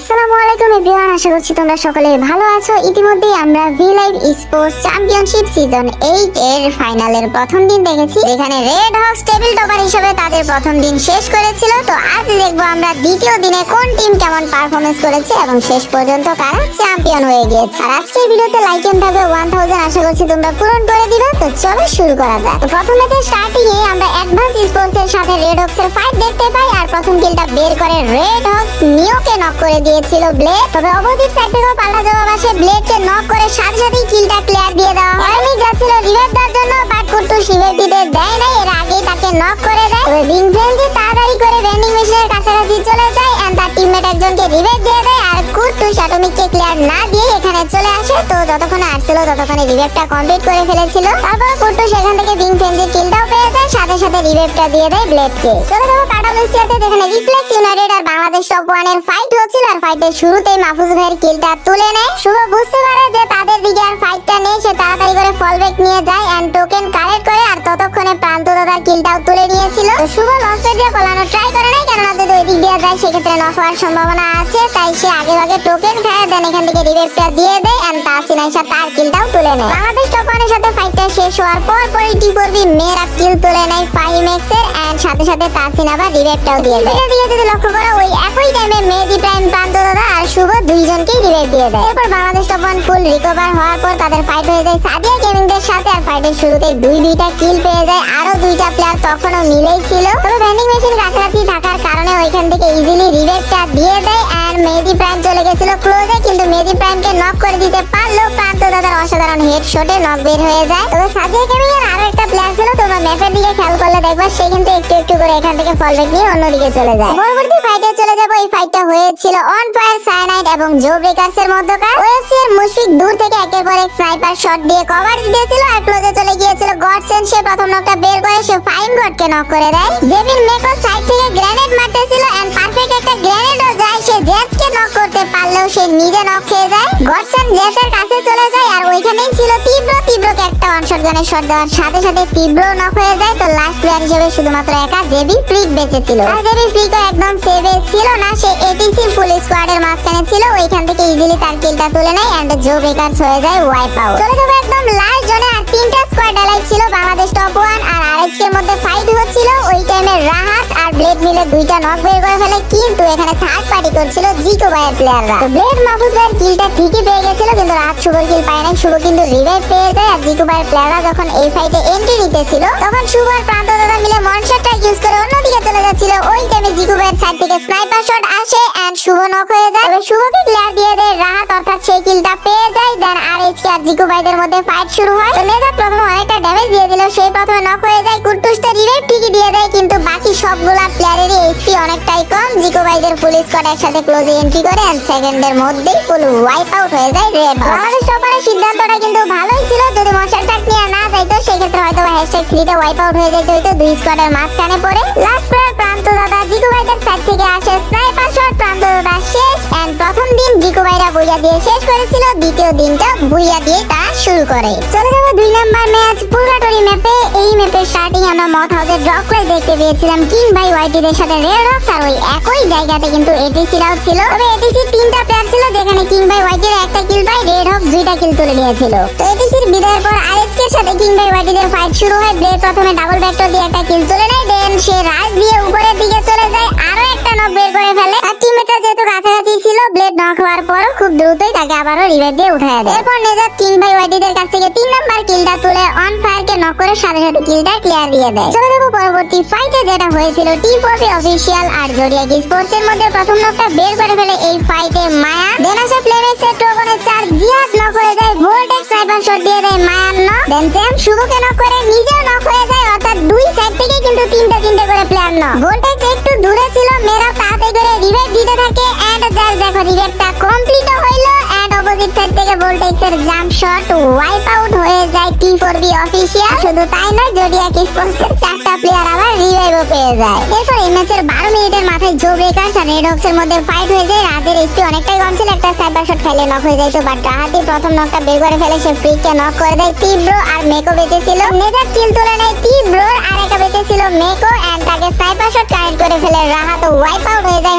আসসালামু আলাইকুম এভরিওয়ান, আশা করছি তোমরা সকলে ভালো আছো। ইতিমধ্যেই আমরা V live sports championship season 8 এর ফাইনালের প্রথম দিন দেখেছি, যেখানে রেড হক্স টেবিল টপার হিসেবে তাদের প্রথম দিন শেষ করেছিল। তো আজ দেখবো আমরা দ্বিতীয় দিনে কোন টিম কেমন পারফরমেন্স করেছে এবং শেষ পর্যন্ত কারা চ্যাম্পিয়ন হয়ে গিয়েছে। আর আজকের ভিডিওতে লাইক এম থাকবে 1000, আশা করছি তোমরা পূরণ করে দিবে। তো চলো শুরু করা যাক। তো প্রথম ম্যাচের স্টার্টিং এ আমরা অ্যাডভান্স স্পোর্টস এর সাথে রেড হক্স এর ফাইট দেখতে পাই, আর প্রথম কিলটা বের করে রেড হক্স নিওকে নক করে দিয়েছিল ব্লেড। তবে অপোজিট সাইড থেকে পাল্টা জবাব আসে, ব্লেডকে নক করে সাথে সাথেই কিলটা ক্লিয়ার দিয়ে দেওয়া হয়। আমি যাচ্ছিল রিভাইভ দেওয়ার জন্য, বাট কুট্টু রিভাইভ দিতে দেয় নাই, এর আগেই তাকে নক করে দেয়। তবে বিং ফ্রেন্ডজি তাড়াতাড়ি করে ভেন্ডিং মেশিনের কাছাকাছি চলে যায় এন্ড তার টিমমেট একজনকে রিভাইভ দিয়ে দেয়, আর কুট্টু অ্যাটমিককে ক্লিয়ার না দিয়ে এখানে চলে আসে। তো যতক্ষণে আসছিল ততক্ষণে রিভাইভটা কমপ্লিট করে ফেলেছিল। তারপর কুট্টু সেখান থেকে বিং ফ্রেন্ডজির কিলটাও পেয়ে যায়, সাথে সাথে রিভাইভটা দিয়ে দেয় ব্লেডকে। চলে যাবো কাটাবলিসিয়াতে, যেখানে রিফ্লেক্স ইউনাইটেড আর বাংলাদেশ টপ 1 এর ফাইট হচ্ছিল। আর ফাইটের শুরুতেই মাহফুজ ভাইয়ের কিলটা তুলে নেয়। শুভ বুঝতে পারে যে তাদের দিকে আর ফাইটটা নেই, সে তাড়াতাড়ি করে ফল ব্যাক নিয়ে যায় এন্ড টোকেন কালেক্ট করে, আর ততক্ষণে প্রান্ত দাদার কিলটাও তুলে নিয়েছিল। তো শুভ লঞ্চ দিয়ে পালানোর ট্রাই করে নাই, কেননা যদি ওই দিক দিয়ে যায় সেক্ষেত্রে নক হওয়ার সম্ভাবনা আছে। তাই সে আগে ভাগে টোকেন খায়, দেন এখান থেকে রিভাইভটা দিয়ে দেয় এন্ড তাসিন আইসা তার কিলটাও তুলে নেয়। বাংলাদেশ টপ 1 এর সাথে ফাইটটা শেষ হওয়ার পর টি4বি মেয়েরা কিল তুলে নেয় 5x এর এন্ড সাথে সাথে তাসিন আবার রিভাইভটাও দিয়ে দেয়। এটা দিয়ে যদি লক্ষ্য করো, ওই একই টাইমে মেহেদি প্রাইম, প্রান্ত দাদা আর শুভ দুইজনকেই রিভাইভ দিয়ে দেয়। এরপর বাংলাদেশ টপ 1 ফুল রিকভার হওয়ার পর তাদের ফাইট হয়ে যায় সাদিয়া গেমিংদের সাথে, আর ফাইটের শুরুতে দুইটা কিল পেয়ে যায়। আরো দুইটা প্লেয়ার তখনও মিলেই ছিল, তবে ভেন্ডিং মেশিন কাছাকাছি থাকার কারণে ওইখান থেকে ইজিলি রিভাইভটা দিয়ে দেয়। আর মেহেদি প্রাইম চলে গেছিল ক্লোজে, কিন্তু মেহেদি প্রাইমকে নক করে দিতে পারলো প্রান্ত দাদার অসাধারণ হেডশটে নক বের হয়ে যায়। তবে সাদিয়া গেমিং এর আরো একটা প্লেয়ার ছিল, তোমরা ম্যাপের দিকে খেয়াল করলে দেখবা সেখান থেকে একটু একটু করে এখান থেকে ফল ব্যাক নিয়ে অন্যদিকে চলে যায়। পরবর্তী ফাইটে চলে যাবো। এই ফাইটটা হয়েছিল অন ফায়ার সায়ানাইড এবং জো ব্রেকার্স এর মধ্যকার। ওএসসি এর মুশফিক দূর থেকে একের পর এক স্নাইপার শট দিয়ে কভার দিয়েছিল, আর ক্লোজে চলে গিয়েছিল গডসেন। সে প্রথম নকটা বের করে সে ফাইন গডকে নক করে দেয়। জেবিন মেকো সাইড থেকে গ্রেনেড মারতেছিল এন্ড পারফেক্ট একটা গ্রেনেডও যায়, সে জেটকে নক করতে পারলেও সে নিজে নক খেয়ে যায়। গডসেন জেটের কাছে চলে যায়, আর ওইখানেই ছিল তীব্রকে একটা ওয়ান শট গানের শট দেওয়ার সাথে সাথে তীব্র নক হয়ে যায়। তো লাস্ট প্লেয়ার হিসেবে শুধুমাত্র একা জেবি ফ্রিক বেঁচে ছিল, আর জেবি ফ্রিকও একদম সেভে ছিল না, সে এটিসি ফুল স্কোয়াডের মাঝখানে ছিল। ওইখান থেকে ইজিলি তার কিলটা তুলে নেয় এন্ড জো ব্রেকার্স হয়ে যায় ওয়াইপ আউট। চলে যাবে একদম লাস্ট জোনে, আর তিনটা স্কোয়াড অ্যালাইভ ছিল বাংলাদেশ টপ 1 আর আরএক্স এর মধ্যে ফাইট হচ্ছিল। ওই টাইমে রাহাত আর ব্লেড মিলে দুইটা নক বের করে ফেলে, কিন্তু এখানে থার্ড পার্টি করছিল জিকো ভাইয়ের প্লেয়াররা। তো ব্লেড মাহফুজ ভাইয়ের কিলটা ঠিকই পেয়ে গেছিল, কিন্তু রাহাত শুভর কিল পায় নাই। শুভ কিন্তু রিভাইভ পেয়ে যায়, আর জিকো ভাইয়ের প্লেয়াররা যখন এই ফাইটে এন্ট্রি নিতেছিল তখন শুভ আর প্রান্ত দাদা মিলে মনশটটা ইউজ করে অন্যদিকে চলে যাচ্ছিল। ওই টাইমে জিকো ভাইয়ের সাইড থেকে স্নাইপার শট আসে এন্ড শুভ নক হয়ে যায়। তবে শুভকে ক্লিয়ার দিয়ে দেয় রাহাত, অর্থাৎ সেই কিলটা পেয়ে যায়। দেন আরএইচকে আর জিকো ভাইদের মধ্যে ফাইট শুরু হয়। তো নেজাত প্রথম অনেকটা ড্যামেজ দিয়ে দিল, সেই প্রথমে নক হয়ে যায়। কুট্টুসটা রিভাইভ ঠিকই দিয়ে দেয়, কিন্তু বাকি সবগুলা প্লেয়ারেরই এইচপি অনেকটাই কম। জিকো ভাইদের ফুল স্কোয়াড একসাথে ক্লোজে এন্ট্রি করে এন্ড সেকেন্ডের মধ্যেই ফুল ওয়াইপ আউট হয়ে যায় রেড হক্স। বাংলাদেশ টপারের সিদ্ধান্তটা কিন্তু ভালোই ছিল, যদি মশার ট্যাক নিয়ে না যাইতো সেক্ষেত্রে হয়তো #3 তে ওয়াইপ আউট হয়ে যেত, হয়তো দুই স্কোয়াডের মাঝখানে পড়ে। লাস্ট প্লেয়ার প্রান্ত দাদা জিকো ভাইদের সাইড থেকে আসে স্নাইপার শট, প্রান্ত দাদা শেষ এন্ড প্রথম দিন জিকো ভাইরা বুইয়া দিয়ে শেষ করেছিল, দ্বিতীয় দিনটা বুইয়া দিয়ে তারা শুরু করে। চলে যাবো 2 নাম্বার ম্যাচ পুরগাটরি ম্যাপে। এই ম্যাপের স্টার্টিং আমরা মথ হাউসের ড্রপ করে দেখতে পেয়েছিলাম কিং ভাই ওয়াইটিদের সাথে রেড হক্স, আর ওই একই জায়গাতে কিন্তু এটিসিরাও ছিল। তবে এটিসি 3টা প্লেয়ার ছিল, যেখানে কিং ভাই ওয়াইটির একটা কিল পায়, রেড হক্স 2টা কিল তুলে নিয়েছিল। তো এটিসির বিদায়ের পর আরএক্স এর সাথে কিং ভাই ওয়াইটিদের ফাইট শুরু হয়। ব্লেড প্রথমে ডাবল ভেক্টর দিয়ে একটা কিল তুলে নেয়, দেন সে রাশ দিয়ে উপরের দিকে চলে যায়, আরো একটা নক বের করে ফেলে। আর টিমমেটরা যেহেতু কাছাকাছি ছিল, ব্লেড নক হওয়ার পরও খুব দ্রুতই তাকে আবারও রিভাইভ দিয়ে উঠায় দেয়। এরপর নেজাত কিং ভাই ওয়াইটিদের কাছ থেকে 3 নাম্বার কিলটা তুলে অন ফায়ারকে নক করে সাথে সাথে কিলটা ক্লিয়ার দিয়ে দেয়। চলে যাবো পরবর্তী ফাইটে, যেটা হয়েছিল টি4বি অফিসিয়াল আর জোডিয়াক স্পোর্টস এর মধ্যে। প্রথম নকটা বের করে ফেলে এই ফাইটে মায়া, দেন আসে প্লেমেক্স এর টোকনে 4 জিহাদ নক হয়ে যায়, ভোল্টেক্স স্নাইপার শট দিয়ে দেয় মায়ার নক, দেন জ্যাম শুভকে নক করে নিজেও নক হয়ে যায়, অর্থাৎ দুই সাইড থেকে কিন্তু তিনটা করে প্লেয়ার নক। ভোল্টেক্স একটু দূরে ছিল, মেয়েরা তাড়াতাড়ি করে রিভাইভ দিতে থাকে এন্ড জাস্ট দেখো রিভাইভটা কমপ্লিট হইলো এন্ড অপোজিট সাইড থেকে ভোল্টেক্স এর জাম্প শট ওয়াইপ আউট হয়ে যায় টি4বি অফিসিয়াল। শুধু তাই নয়, জোডিয়াক স্পোর্টস এর 4টা প্লেয়ার আবার রিভাইভও পেয়ে যায়। এরপর এই ম্যাচের 12 মিনিটের মাথায় জো ব্রেকার্স আর রেড হক্স এর মধ্যে ফাইট হয়ে যায়। রাত রাহাতের এইচপি অনেকটাই কম ছিল, একটা স্নাইপার শট খাইলে নক হয়ে যাইতো, বাট রাহাতই প্রথম নকটা বের করে ফেলে, সে ফ্রিককে নক করে দেয়। তীব্র আর মেকো বেঁচে ছিল, নেজাত কিল তুলে নেয় তীব্র, আর একা বেঁচে ছিল মেকো এন্ড তাকে স্নাইপার শট কানেক্ট করে ফেলে রাহাত, ওয়াইপ আউট হয়ে যায়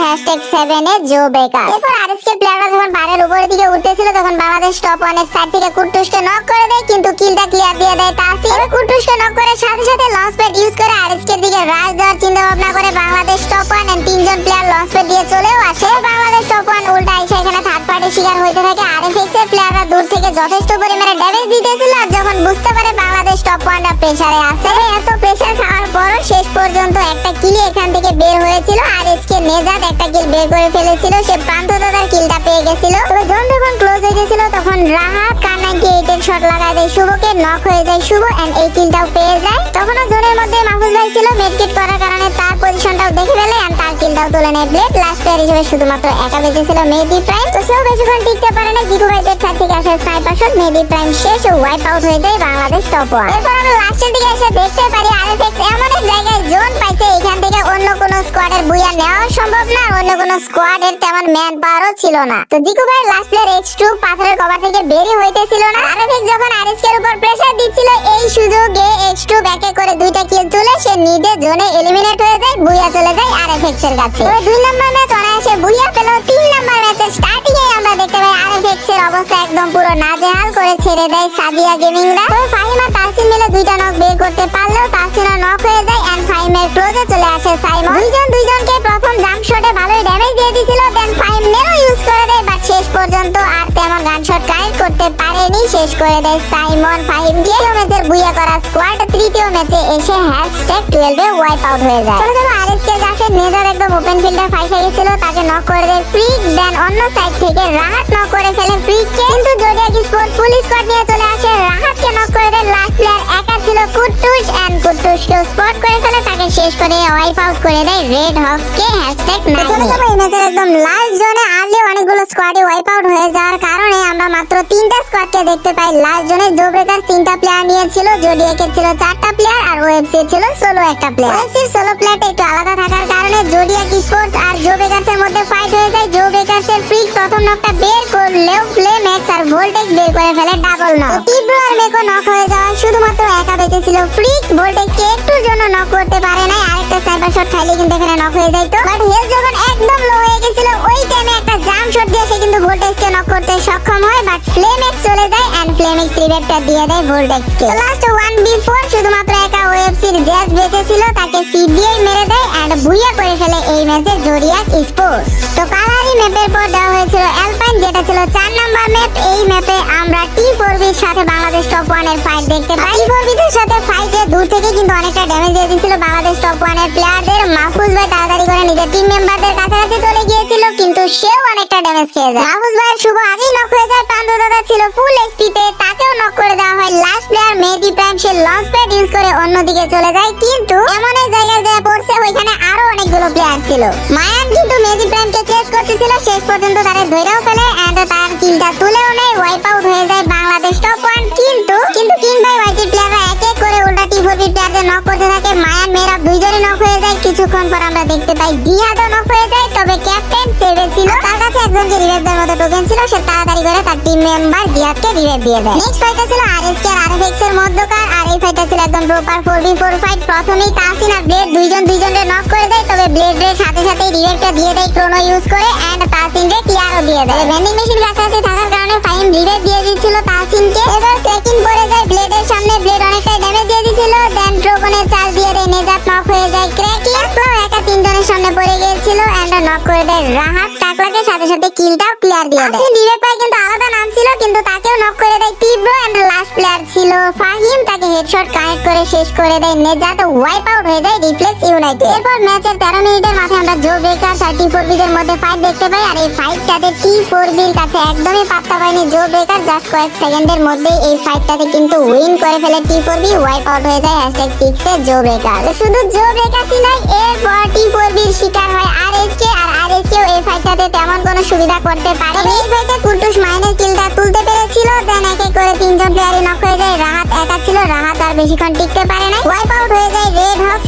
#7 এ জো বেকার। এরপর আরএসকে প্লেয়াররা যখন পাহাড়ের উপরের দিকে উঠতেছিল তখন বাংলাদেশ টপ 1 এর সাইড থেকে কুট্টুসকে নক করে দেয়, কিন্তু কিলটা ক্লিয়ার দিয়ে দেয় তাসিন। তবে কুট্টুসকে নক করে সাথে সাথে লঞ্চ প্যাড ইউজ করে আরএসকে এর দিকে রাশ দেওয়ার চিন্তা ভাবনা করে বাংলাদেশ টপ 1 এন্ড তিনজন প্লেয়ার লঞ্চ প্যাড দিয়ে চলেও আসে। বাংলাদেশ টপ 1 উল্টা এসে এখানে থার্ড পার্টি শিকার হইতে থাকে। আরএফএক্স এর প্লেয়াররা দূর থেকে যথেষ্ট পরিমাণে ড্যামেজ দিতেছিল, আর যখন বুঝতে পারে বাংলাদেশ টপ 1 রা প্রেসারে আছে, এত প্রেসার খাওয়ার পরও শেষ পর্যন্ত একটা কিল এখান থেকে বের হয়েছিল। আরএসকে নেজাত একটা কিল বের করে ফেলেছিল, সে প্রান্ত দাদার কিলটা পেয়ে গেছিল। তবে জন যখন ক্লোজ হয়ে গেছিল তখন রাহাত কার98 এর শট লাগায় দেয় শুভকে, নক হয়ে যায় শুভ এন্ড এই কিলটাও পেয়ে যায়। তখনও জোনের মধ্যে মাহফুজ ভাই ছিল, মেডকিট করার কারণে তার পজিশনটাও দেখে ফেলে এন্ড তার কিলটাও তুলে নেয় ব্লেড। লাস্ট প্লেয়ার হিসেবে শুধুমাত্র একা বেঁচে ছিল মেহেদী প্রাইম, তো সেও বেশিক্ষণ টিকতে পারে না। জিকু ভাইদের সাইড থেকে আসে স্নাইপার শট, মেহেদী প্রাইম শেষ, ওয়াইপ আউট হয়ে যায় বাংলাদেশ টপ 1। এরপর আমরা লাস্টের দিকে এসে দেখতে পারি আরএফএক্স এমন এক জায়গায় জোন পাইছে, এখান থেকে অন্য কোন স্কোয়াডের বুয়া নেওয়া সম্ভব না, অন্য কোন স্কোয়াডের তেমন ম্যান পাওয়ারও ছিল না। তো জিকু ভাই লাস্ট প্লেয়ার X2 পাথরের কভার থেকে বেরিয়ে হইতেছিল না। আরএফএক্স যখন আরএসকে এর উপর প্রেসার দিচ্ছিল, এই সুযোগে X2 ব্যাকে করে দুইটা কিল তুলে সে নিজে জোনে এলিমিনেট হয়ে যায়, বুয়া চলে যায় আরএফএক্স এর কাছে। তবে 2 নম্বর ম্যাচ অনায়াসে বুয়া পেল। 3 নম্বর ম্যাচের স্টার্টিং এ আমরা দেখতে পাই আরএফএক্স এর অবস্থা একদম পুরো নাজেহাল করে ছেড়ে দেয় সাদিয়া গেমিংরা। তবে ফাহিম আর তাসিন মিলে দুইটা নক বের করতে পারলেও তাসিনা নক হয়ে যায় এন্ড ফাহিমের ক্লোজে চলে আসে সাইমন। দুইজনকে প্রথম জাম্প শটে ভালোই ড্যামেজ দিয়ে দিছিল, দেন ফাহিম নেরো ইউজ করে দেয়, বাট শেষ পর্যন্ত আর তেমন গান শট কানেক্ট করতে পারেনি, শেষ করে দেয় সাইমন ফাহিম। দ্বিতীয় ম্যাচের বুয়া করা স্কোয়াড তৃতীয় ম্যাচে এসে #12 এ ওয়াইপ আউট হয়ে যায়। চলো চলো আরএসকে কাছে নেজার একদম ওপেন ফিল্ডে ফাইসে গেছিল, তাকে নক করে দেয় ফ্রিক, দেন অন্য সাইড থেকে রাহাত নক করে ফেলে ফ্রিককে, কিন্তু জোডিয়াক স্পোর্ট ফুল স্কোয়াড নিয়ে চলে আসে, রাহাতকে নক করে দেয়। লাস্ট প্লেয়ার একা ছিল কুট্টুস এন্ড কুট্টুসকে স্পট করে ফেলে, তাকে শেষ করে ওয়াইপ আউট করে দেয় রেড হক্সকে #9। চলো চলো এই ম্যাচের একদম লাস্ট জোনে আর্লি অনেকগুলো স্কোয়াডই ওয়াইপ আউট হয়ে যাওয়ার কারণে আমরা মাত্র 3টা স্কোয়াডকে দেখতে পাই। লাস্ট জোনে জো ব্রেকার 3টা প্লেয়ার নিয়েছিল, জোডিয়াকের ছিল 4টা প্লেয়ার আর ওএফসি ছিল সোলো একটা প্লেয়ার। ওএফসির সোলো প্লেয়ারটা একটু আলাদা থাকার কারণে জোডিয়াক স্পোর্টস আর জো ব্রেকার্সের মধ্যে ফাইট হয়ে যায়। জো ব্রেকার্সের ফ্রিক প্রথম নকটা বের করলেও ফ্লেমেক্স আর ভোল্টেক্স বের করে ফেলে ডাবল নক। তীব্র আর মেকো নক হয়ে যাওয়া শুধুমাত্র একা বেঁচে ছিল ফ্রিক, ভোল্টেক্সকে একটুর জন্য নক করতে পারে নাই, আরেকটা স্নাইপার শট খাইলে কিন্তু এখানে নক হয়ে যাইতো। বাট হেলথ যখন একদম লো হয়ে গেছিল ওই টাইমে একটা জাম্প শট দিয়ে সে কিন্তু ভোল্টেক্সকে নক করতে সক্ষম হয়, বাট ফ্লেমেক্স চলে যায় এন্ড ফ্লেমেক্স রিভাইভটা দিয়ে দেয় ভোল্টেক্সকে। লাস্ট 1v4 শুধুমাত্র একা ওএফসির জ্যাজ বেঁচে ছিল, তাকে সিবিআই মেরে দেয় এন্ড বুইয়া করে ফেলে এই ম্যাচে জোডিয়াক স্পোর্টস। তো কালারি ম্যাপের পর দেওয়া হয়েছিল অ্যালপাইন, যেটা ছিল 4 নম্বর ম্যাপ। এই ম্যাপে আমরা T4B এর সাথে বাংলাদেশ টপ 1 এর ফাইট দেখতে পাই। T4B এর সাথে ফাইটে দূর থেকে কিন্তু অনেকটা ড্যামেজ দিয়ে দিয়েছিল বাংলাদেশ টপ 1 এর প্লেয়ারদের। মাহফুজ ভাই তাড়াতাড়ি করে নিজের টিম মেম্বারদের কাছাকাছি চলে গিয়েছিল, কিন্তু সেও অনেকটা ড্যামেজ খেয়ে যায়। মাহফুজ ভাইয়ের শুভ আগেই নক হয়ে যায়, প্রান্ত দাদা ছিল ফুল এইচপি তে, তাকেও নক করে দেওয়া হয়। লাস্ট প্লেয়ার মেহেদী প্রাইম সে লঞ্চ প্যাড ইউজ করে অন্যদিকে চলে যায়, কিন্তু এমন এক জায়গায় যা পড়ছে ওইখানে আরো অনেকগুলো প্লেয়ার ছিল। মায়ান কিন্তু মেহেদী প্রাইমকে চেস করতেছিল, শেষ পর্যন্ত তারে ধরেও ফেলে এন্ড তার কিলটা তুলেও নেয়, ওয়াইপ আউট হয়ে যায় বাংলাদেশ টপ 1। কিন্তু কিং ভাই ওয়াইটির প্লেয়াররা এক এক করে উল্টা T4B প্লেয়ারদের নক করতে থাকে। মায়ান মেয়েরা দুইজনে নক হয়ে যায়, কিছুক্ষণ পর আমরা দেখতে পাই জিহাদও নক হয়ে যায়, তবে ক্যাপ্টেন সেভে ছিল, তার কাছে একজনকে রিভাইভ দেওয়ার মতো টোকেন ছিল, সে তাড়াতাড়ি করে তার টিম মেম্বার জিহাদকে রিভাইভ দিয়ে দেয়। নেক্সট ফাইটটা ছিল আরএসকে আর আরএফএক্স এর মধ্যকার, আর এই ফাইটটা ছিল একদম প্রপার 4v4 ফাইট। প্রথমেই তাসিন আর ব্লেড দুইজনকে নক করে দেয়, তবে ব্লেড এর সাথে সাথে রিভাইভটা দিয়ে দেয় ক্রোনো ইউজ করে এন্ড তাসিন রে কিয়ারও দিয়ে দেয়। ভেন্ডিং মেশিন কাছাকাছি থাকার কারণে ফাইম রিভাইভ দিয়ে দিচ্ছিল তাসিনকে। এবার ট্রেকিং করে যায় ব্লেডের সামনে, ব্লেড অনেকটাই ড্যামেজ দিয়ে দিছিল, দেন ড্রাগনের চাল দিয়ে দেয় নেজাত, নক হয়ে যায় ক্র্যাকি। টাকলা একা তিনজনের সামনে পড়ে গিয়েছিল এন্ড নক করে দেয় রাহাত, টাকলাকে সাথে সাথে কিলটাও ক্লিয়ার দিয়ে দেয়। রিভাইভ পায় কিন্তু আলাদা নাম ছিল, কিন্তু তাকেও নক করে দেয় তীব্র এন্ড লাস্ট প্লেয়ার ছিল ফাহিম, তাকে হেডশট কানেক্ট করে শেষ করে দেয় নেজাত, ওয়াইপ আউট হয়ে যায় রিফ্লেক্স ইউনাইটেড। এরপর ম্যাচের 13 মিনিটের মাথায় আমরা জো ব্রেকার আর T4B এর মধ্যে ফাইট দেখতে পাই, আর এই ফাইটটাতে T4B এর কাছে একদমই পাত্তা পায়নি জো ব্রেকার, জাস্ট কয়েক সেকেন্ডের মধ্যে এই ফাইটটাতে কিন্তু উইন করে ফেলে T4B, ওয়াইপ আউট হয়ে যায় #6 এ জো ব্রেকার। শুধু জো ব্রেকারই নয়, এরপর T4B এর শিকার হয় আরএসকে, আর আরএসকেও এই ফাইটটাতে তেমন কোনো সুবিধা করতে পারেনি। এই ফাইটে কুট্টুস মাইনের কিলটা তুলতে পেরেছিল, দেন এক এক করে তিনজন প্লেয়ারই নক হয়ে যায়। রাহাত একা ছিল, রাহাত আর বেশিক্ষণ টিকতে পারে না, ওয়াইপ আউট হয়ে যায় রেড হক্স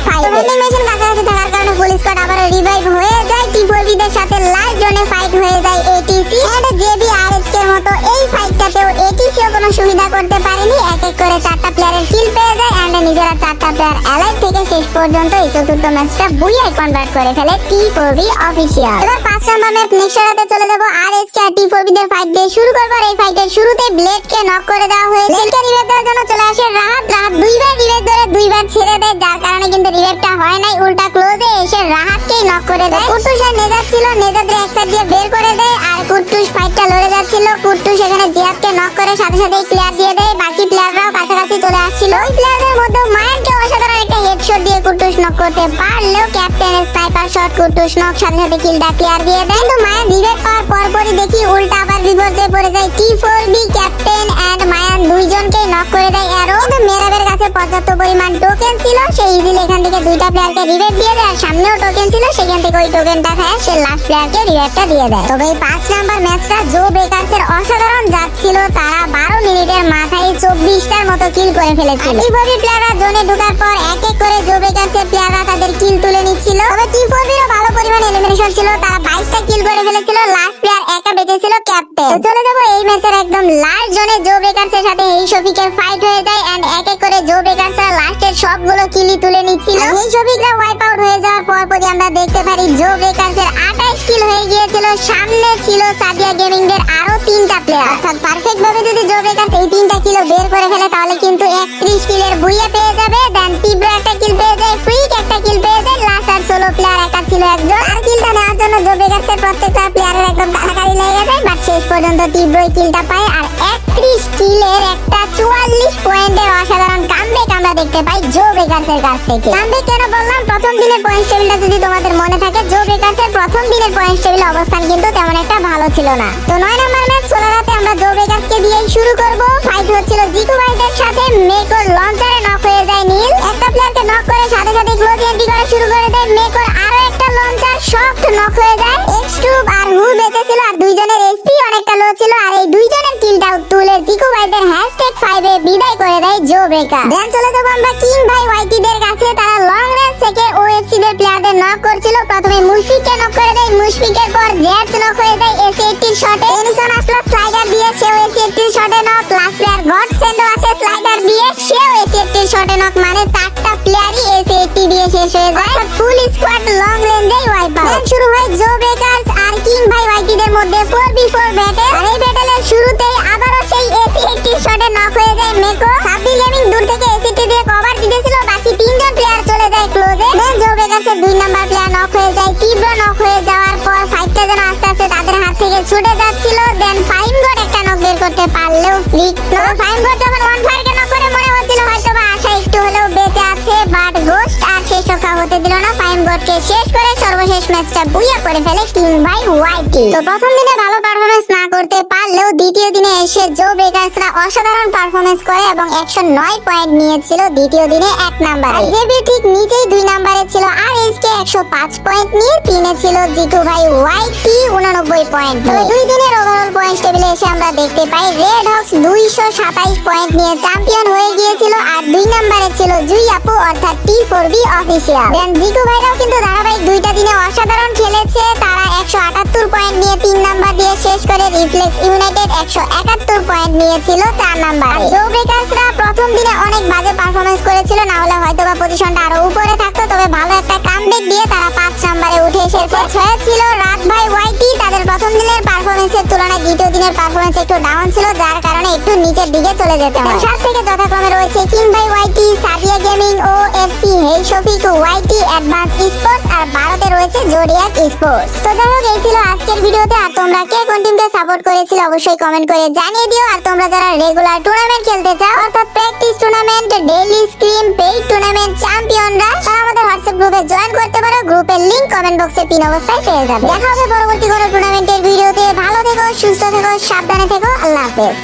#5। ভেন্ডিং মেশিন কাছাকাছি থাকার কারণে ফুল স্কোয়াড আবার রিভাইভ হয়ে যায়। T4B দের সাথে লাস্ট জোনে ফাইট ফাইট হয়ে যায় এটিসি এন্ড জেবিআরএসকে এর মতো। এই ফাইটটাতেও এটিসিও কোনো সুবিধা করতে পারেনি, এক এক করে 4টা প্লেয়ারের কিল পেয়ে যায় এন্ড নিজেরা 4টা প্লেয়ার অ্যালাইভ থেকে শেষ পর্যন্ত এই চতুর্থ ম্যাচটা বুইয়ায় কনভার্ট করে ফেলে T4V অফিশিয়াল। এবার 5 নম্বর ম্যাচ নেক্সটাতে চলে যাব আরএসকে আর T4V দের ফাইট দিয়ে শুরু করব। আর এই ফাইটের শুরুতে ব্লেডকে নক করে দেওয়া হয়েছে। ব্লেডকে রিভাইভ দেওয়ার জন্য চলে আসে রাহাত দুইবার রিভাইভ ধরে দুইবার ছেড়ে দেয়, যার কারণে কিন্তু রিভাইভটা হয় নাই, উল্টা ক্লোজে এসে রাহাতকেই নক করে দেয়। কুট্টুস আর নেজাদ ছিল, নেজাদের এক সাইড দিয়ে বের করে দেয় আর কুট্টুস ফাইটটা লড়ে যাচ্ছিল। কুট্টুস এখানে জিয়াদকে নক করে সাথে সাথেই ক্লিয়ার দিয়ে দেয়, বাকি প্লেয়াররাও কাছাকাছি চলে আসছিল। ওই প্লেয়ারদের মধ্যে মায়ানকে অসাধারণ একটা হেডশট দিয়ে কুট্টুস নক করতে পারলেও ক্যাপ্টেনের স্নাইপার শট কুট্টুস নক সাথে সাথে কিলটা ক্লিয়ার দিয়ে দেয়। কিন্তু মায়ান রিভাইভ পাওয়ার পরপরই দেখি উল্টা আবার বিপর্যয়ে পড়ে যায় T4V। ক্যাপ্টেন এন্ড মায়ান দুইজনকেই নক করে দেয় অ্যারো। কিন্তু মেরাবের কাছে পর্যাপ্ত পরিমাণ টোকেন ছিল, সে ইজিলি এখান থেকে দুইটা প্লেয়ারকে রিভাইভ দিয়ে দেয়। আর সামনেও টোকেন ছিল, সেখান থেকে ওই টোকেনটা খায় সে লাস্ট প্লেয়ারকে রিভাইভটা দিয়ে দেয়। তবে এই 5 নাম্বার ম্যাচটা জো ব্রেকার্সের অসাধারণ যাচ্ছিল। তারা 12 মিনিটের মাথায় 24টার মতো কিল করে ফেলেছিল। T4V প্লেয়াররা জোনে ঢোকার পর এক এক করে জো ব্রেকার্সের প্লেয়াররা তাদের কিল তুলে নিচ্ছিল। তবে T4V এরও ভালো পরিমাণ এলিমিনেশন ছিল, তারা 22টা কিল করে ফেলেছিল। লাস্ট প্লেয়ার একা বেঁচে ছিল ক্যাপ্টেন। তো চলে যাব এই ম্যাচের একদম লাস্ট জোনে জো ব্রেকার্সের সাথে এই শফিকের ফাইট হয়ে যায় এন্ড এক এক করে জো ব্রেকার্সরা লাস্টের সবগুলো কিলই তুলে নিচ্ছিল। এই শফিকরা ওয়াইপ আউট হয়ে যাওয়ার পরপরই আমরা দেখতে পারি জো ব্রেকার্সের 28 কিল হয়ে গিয়েছিল। সামনে ছিল সাদিয়া গেমিং দের আরো 3টা প্লেয়ার। অর্থাৎ পারফেক্ট ভাবে যদি জো ব্রেকার্স এই 3টা কিল বের করে ফেলে তাহলে কিন্তু 31 কিলের বুইয়া পেয়ে যাবে। দেন তীব্র একটা কিল পেয়ে যায়, ফ্রিক একটা কিল পেয়ে যায়, লাস্ট আর সোলো প্লেয়ার একা ছিল একজন। আর কিলটা নেওয়ার জন্য জো ব্রেকার্সের প্রত্যেকটা প্লেয়ারের একদম কাটাকাটি লেগে যায়, বাট শেষ পর্যন্ত তীব্রই কিলটা পায়। আর 31 কিলের একটা 44 পয়েন্টের অসাধারণ কামব্যাক আমরা দেখতে পাই জো ব্রেকার্সের কাছ থেকে। কামব্যাক কেন বললাম, প্রথম দিনের পয়েন্ট টেবিলটা যদি তোমাদের মনে থাকে, জো ব্রেকার্সের প্রথম দিনের পয়েন্ট টেবিল অবস্থান কিন্তু তেমন একটা ভালো ছিল না। তো 9 নম্বর ম্যাচ 16 রাতে আমরা জো ব্রেকার্সকে দিয়েই শুরু করব। ফাইট হচ্ছিল জিকু ভাইদের সাথে। মেকর লঞ্চারে নক হয়ে যায় নীল, একটা প্লেয়ারকে নক করে সাথে সাথে ক্লোজ এন্ট্রি করা শুরু করে দেয় মেকর। আরো একটা লঞ্চার সফট নক হয়ে যায়। এক্সট্রুব আর হু বেঁচে ছিল আর দুইজনের এসপি অনেকটা লো ছিল। আর এই দুইজনের কিলটাও তুলে জিকু ভাইদের #5 এ বিদায় করে দেয় জো ব্রেকার। দেন চলে যাব আমরা কিং ভাই ওয়াইটি দের কাছে। তারা লং রেঞ্জ থেকে ওএফসি দের প্লেয়ারদের নক করছিল। প্রথমে মুশফিককে নক করে দেয়, মুশফিকের পর জেড নক হয়ে যায় এস80 শটে। টেনশন আসলো স্লাইডার দিয়ে, সেও এস80 শটে নক। লাস্ট প্লেয়ার গড সেন্ডো আছে স্লাইডার দিয়ে, সেও এস80 শটে নক। মানে 4টা প্লেয়ারই এস80 দিয়ে শেষ হয়ে যায়। ফুল স্কোয়াড লং রেঞ্জেই ওয়াইপ আউট। দেন শুরু হয় জো ব্রেকার্স আর কিং ভাই ওয়াইটি দের মধ্যে 4v4 ব্যাটল। আর এই ব্যাটলের শুরুতেই আবারও সেই এস80 শটে নক হয়ে যায় মেকো। সাব্বি গেমিং দূর থেকে এস80 দিয়ে কভার দিতেছিল, বাকি 3জন প্লেয়ার চলে যায় ক্লোজে। দেন জো ব্রেকার্সের 2 নাম্বার প্লেয়ার নক হয়ে যায়। তীব্র নক হয়ে যাওয়ার পর ফাইটটা যেন আস্তে আস্তে তাদের হাত থেকে ছুটে যাচ্ছিল। দেন ফাইমগড একটা নক বের করতে পারলেও ফ্লিক নক। ফাইমগড যখন ওয়ান ফায়ারকে নক করে মনে হচ্ছিল হয়তোবা আশা একটু হলেও বেঁচে আছে, বাট গোস্ট আর শেষ রক্ষা হতে দিল না। ফাইমগডকে শেষ করে সর্বশেষ ম্যাচটা বুইয়া করে ফেলে কিং ভাই ওয়াইটি। তো প্রথম দিনে ভালো পারফরম্যান্স না করতে পারলেও দ্বিতীয় দিনে এসে জো ব্রেকার্সরা অসাধারণ পারফরম্যান্স করে এবং 109 পয়েন্ট নিয়েছিল দ্বিতীয় দিনে 1 নম্বরে। জেবি ঠিক নিচেই 2 নম্বরে ছিল আর এসকে 105 পয়েন্ট নিয়ে, 3 ছিল জিকু ভাই ওয়াইটি 89 পয়েন্ট। তবে 2 দিনের ওভারঅল পয়েন্ট টেবিলে এসে আমরা দেখতে পাই রেড হক্স 227 পয়েন্ট নিয়ে চ্যাম্পিয়ন হয়ে গিয়েছিল। আর 2 নম্বরে ছিল জুই আপু অর্থাৎ T4V অফিশিয়াল। দেন জিকু ভাইরাও কিন্তু ধারাবাহিক 2টা দিনে অসাধারণ খেলেছে। তারা 178 পয়েন্ট নিয়ে 3 নাম্বার দিয়ে শেষ করে। রিফ্লেক্স ইউনাইটেড 171 পয়েন্ট নিয়েছিল 4 নাম্বারে। জো ব্রেকার্সরা প্রথম দিনে অনেক বাজে পারফরম্যান্স করেছিল, না হলে হয়তোবা পজিশনটা আরো উপরে থাকতো। তবে ভালো একটা কামব্যাক দিয়ে তারা 5 নম্বরে উঠে এসেছে। 6 ছিল রাত ভাই ওয়াইটি। তাদের প্রথম দিনের পারফরম্যান্সের তুলনায় দ্বিতীয় দিনের পারফরম্যান্স একটু ডাউন ছিল, যার কারণে একটু নিচের দিকে চলে যেতে হয়। 7 থেকে যথাক্রমে রয়েছে কিং ভাই ওয়াইটি, সাদিয়া গেমিং, ওএফসি, হেই শফিক, ওয়াইটি, অ্যাডভান্স স্পোর্টস আর ভারতে রয়েছে জোডিয়াক স্পোর্টস। তো যাই হোক, এই ছিল আজকের ভিডিওতে। আর তোমরা কে কোন টিমকে সাপোর্ট করেছিলে অবশ্যই কমেন্ট করে জানিয়ে দিও। আর তোমরা যারা রেগুলার টুর্নামেন্ট খেলতে চাও অর্থাৎ practice tournament, daily scrim, paid tournament, চ্যাম্পিয়নরা, তারা আমাদের হোয়াটসঅ্যাপ গ্রুপে জয়েন করতে পারো। গ্রুপের লিংক কমেন্ট বক্সে পিন অবস্থায় পেয়ে যাবে। দেখা হবে পরবর্তী কোনো টুর্নামেন্টের ভিডিওতে। ভালো থেকো, সুস্থ থেকো, সাবধানে থেকো। আল্লাহ হাফেজ।